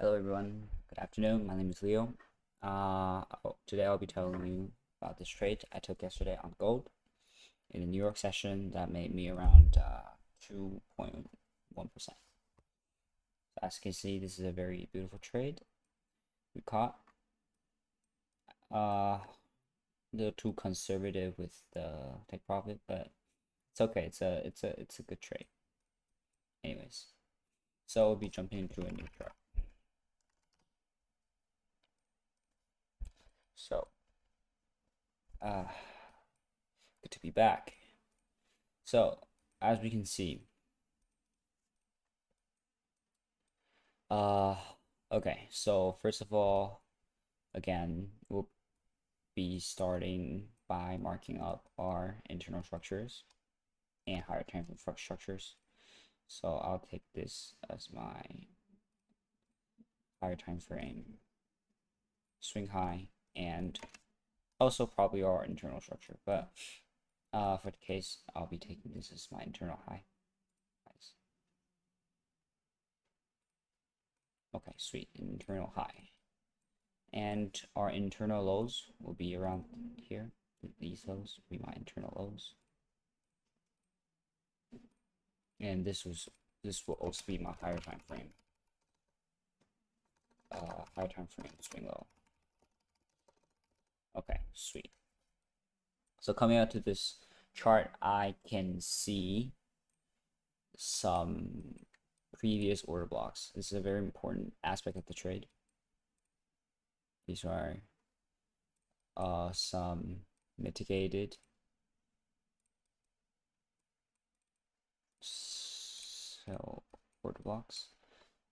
Hello everyone, good afternoon. My name is Leo. Today I'll be telling you about this trade I took yesterday on gold in the New York session that made me around 2.1%. So as you can see, this is a very beautiful trade we caught. A little too conservative with the take profit, but it's okay. It's a good trade. Anyways, so we'll be jumping into a new chart. So, uh, good to be back. So, as we can see, uh, okay, so first of all, again, we'll be starting by marking up our internal structures and higher time frame structures. So I'll take this as my higher time frame swing high and also probably our internal structure, but for the case, I'll be taking this as my internal high. Nice. Okay, sweet, internal high. And our internal lows will be around here. These lows will be my internal lows. And this will also be my higher time frame. Higher time frame swing low. Okay, sweet. So coming out to this chart, I can see some previous order blocks. This is a very important aspect of the trade. These are some mitigated sell order blocks.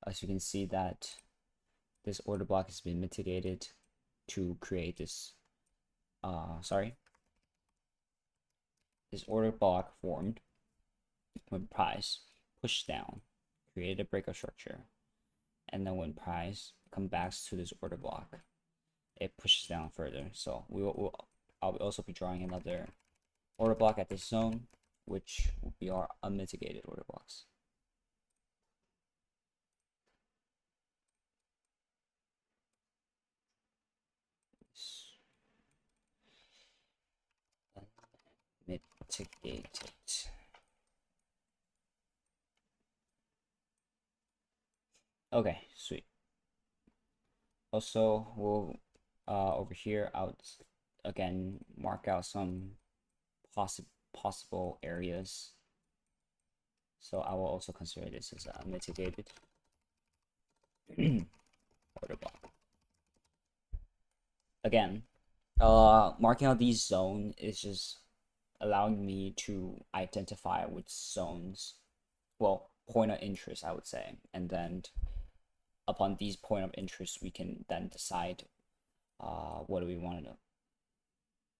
As you can see that this order block has been mitigated to create this this order block formed when price pushed down, created a breakout structure, and then when price comes back to this order block, it pushes down further. So I'll also be drawing another order block at this zone, which will be our unmitigated order blocks. Mitigated. Okay, sweet. Also, we'll over here, I'll again mark out some possible areas. So I will also consider this as a mitigated order block. Again, marking out these zones is just allowing me to identify which zones, well, point of interest, I would say, and then upon these point of interest, we can then decide what do we want to know.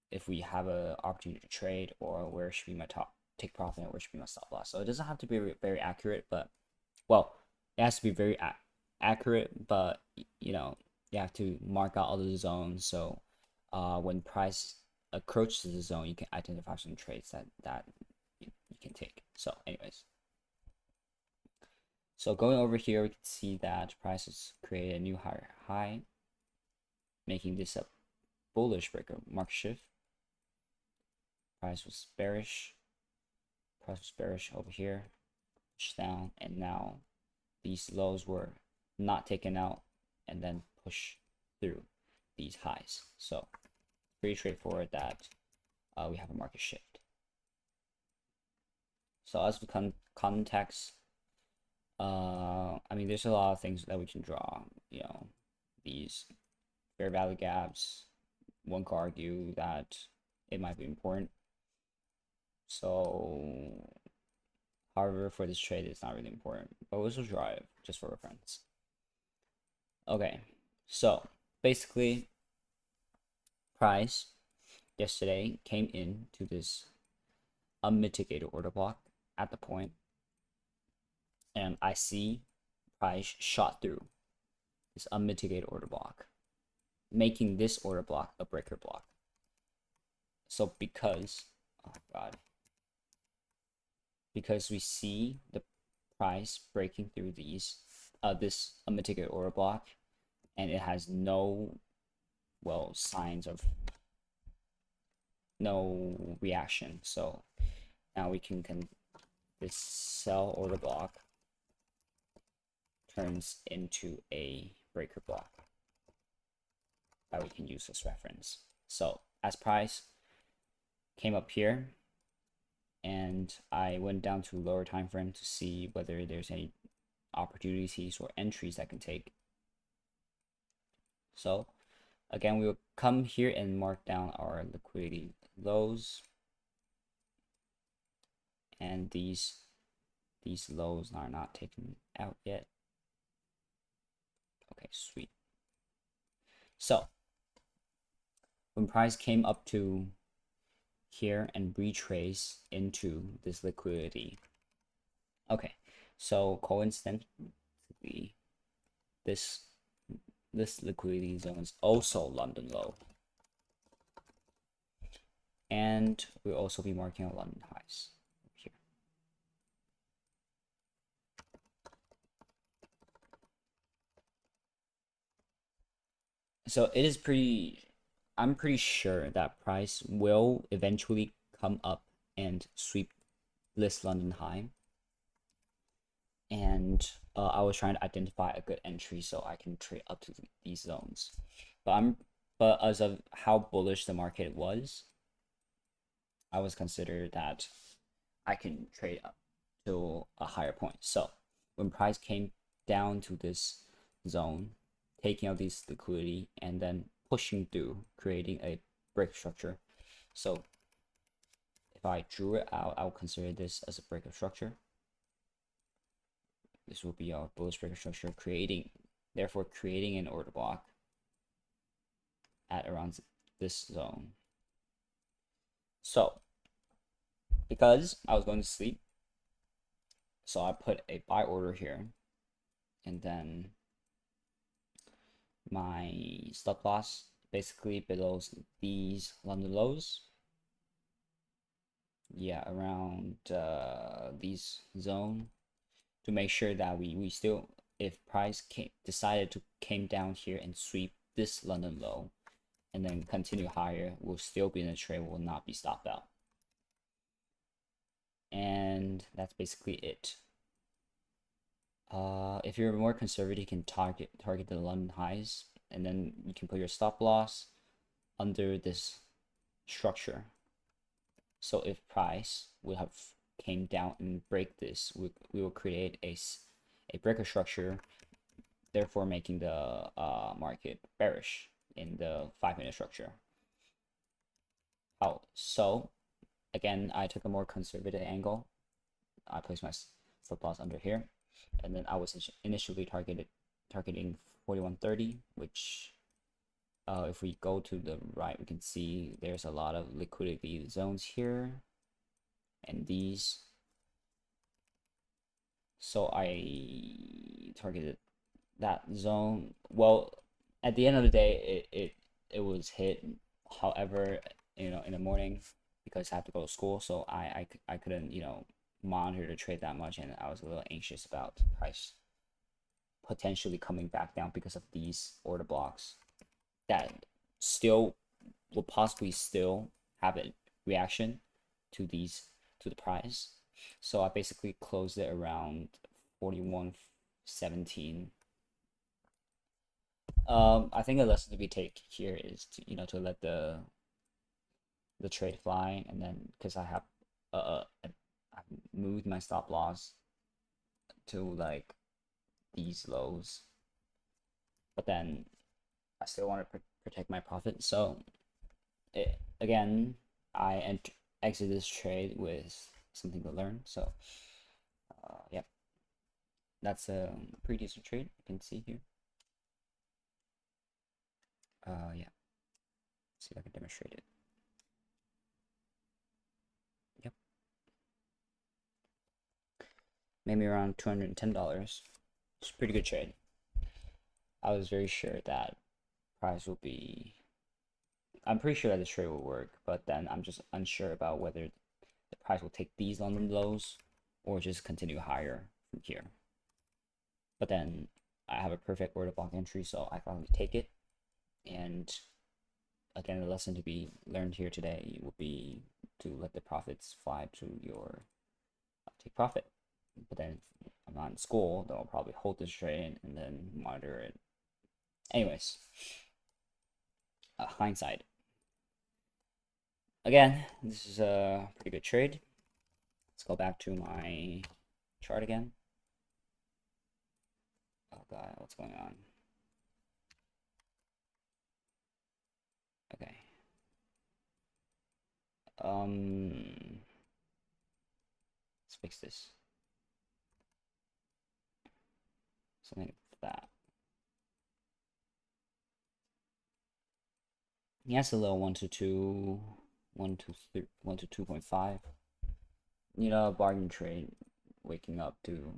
If we have an opportunity to trade, or where should be my take profit and where should be my stop loss. So it doesn't have to be very accurate, but well, it has to be very accurate, but you know, you have to mark out all the zones. So when price approaches the zone, you can identify some trades that you can take. So anyways, so going over here, we can see that price has created a new higher high, making this a bullish breaker market shift. Price was bearish over here, pushed down, and now these lows were not taken out and then push through these highs. So pretty straightforward that we have a market shift. So as for context, I mean, there's a lot of things that we can draw. You know, these fair value gaps. One could argue that it might be important. So, however, for this trade, it's not really important, but we'll just draw it just for reference. Okay, so basically, price yesterday came in to this unmitigated order block at the point, and I see price shot through this unmitigated order block, making this order block a breaker block. So because, oh god, because we see the price breaking through these this particular order block, and it has no, well, signs of no reaction. So now we can this sell order block turns into a breaker block that we can use as reference. So as price came up here, and I went down to lower time frame to see whether there's any opportunities or entries I can take. So again, we will come here and mark down our liquidity lows, and these lows are not taken out yet. Okay, sweet. So when price came up to here and retrace into this liquidity, okay, so coincidentally, this liquidity zone is also London low, and we'll also be marking out London highs here. So it is I'm pretty sure that price will eventually come up and sweep this London high. And I was trying to identify a good entry so I can trade up to these zones. But as of how bullish the market was, I was considered that I can trade up to a higher point. So when price came down to this zone, taking out this liquidity and then pushing through, creating a break structure. So if I drew it out, I'll consider this as a breakup structure. This will be our bullish breaker structure, therefore creating an order block at around this zone. So because I was going to sleep, so I put a buy order here, and then my stop loss basically below these London lows. Yeah, around these zone, to make sure that we still, if price decided to came down here and sweep this London low and then continue higher, we'll still be in the trade, will not be stopped out. And that's basically it. If you're more conservative, you can target the London highs, and then you can put your stop loss under this structure. So if price would have came down and break this, we will create a breaker structure, therefore making the market bearish in the 5-minute structure. So again, I took a more conservative angle. I placed my stop loss under here, and then I was initially targeting 4130, which if we go to the right, we can see there's a lot of liquidity zones here and these. So I targeted that zone. Well, at the end of the day, it was hit. However, in the morning, because I have to go to school, so I couldn't monitor the trade that much, and I was a little anxious about price potentially coming back down because of these order blocks that still will possibly still have a reaction to the price. So I basically closed it around 41.17. I think a lesson to be taken here is to let the trade fly, and then because I've moved my stop loss to like these lows, but then I still want to protect my profit. So again, I exit this trade with something to learn. So yeah, that's a pretty decent trade, you can see here. Yeah, see if I can demonstrate it. Yep, maybe around $210. It's a pretty good trade. I was very sure that price will be, I'm pretty sure that this trade will work, but then I'm just unsure about whether the price will take these London lows or just continue higher from here. But then I have a perfect order block entry, so I probably take it. And again, the lesson to be learned here today would be to let the profits fly to your take profit. But then if I'm not in school, then I'll probably hold this trade and then monitor it. Anyways, hindsight. Again, this is a pretty good trade. Let's go back to my chart again. Oh god, what's going on? Okay. Let's fix this. Something like that. He has a little 1 to 2, 1 to 3, 1 to 2.5. You know, bargain trade, waking up to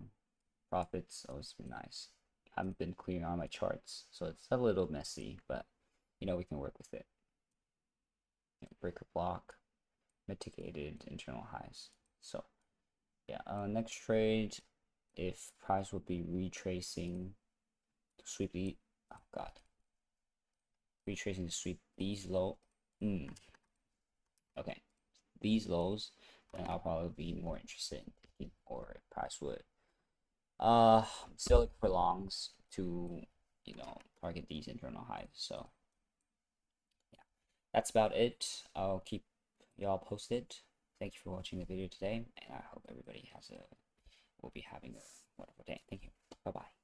profits always been nice. Haven't been clearing on my charts, so it's a little messy, but you know we can work with it. Breaker block, mitigated internal highs. So yeah, next trade, if price will be retracing to sweep the, oh god, retracing to sweep these low, okay, these lows, then I'll probably be more interested in, or if price would still looking for longs to, you know, target these internal highs. So yeah, that's about it. I'll keep y'all posted. Thank you for watching the video today, and I hope everybody will be having a wonderful day. Thank you. Bye bye.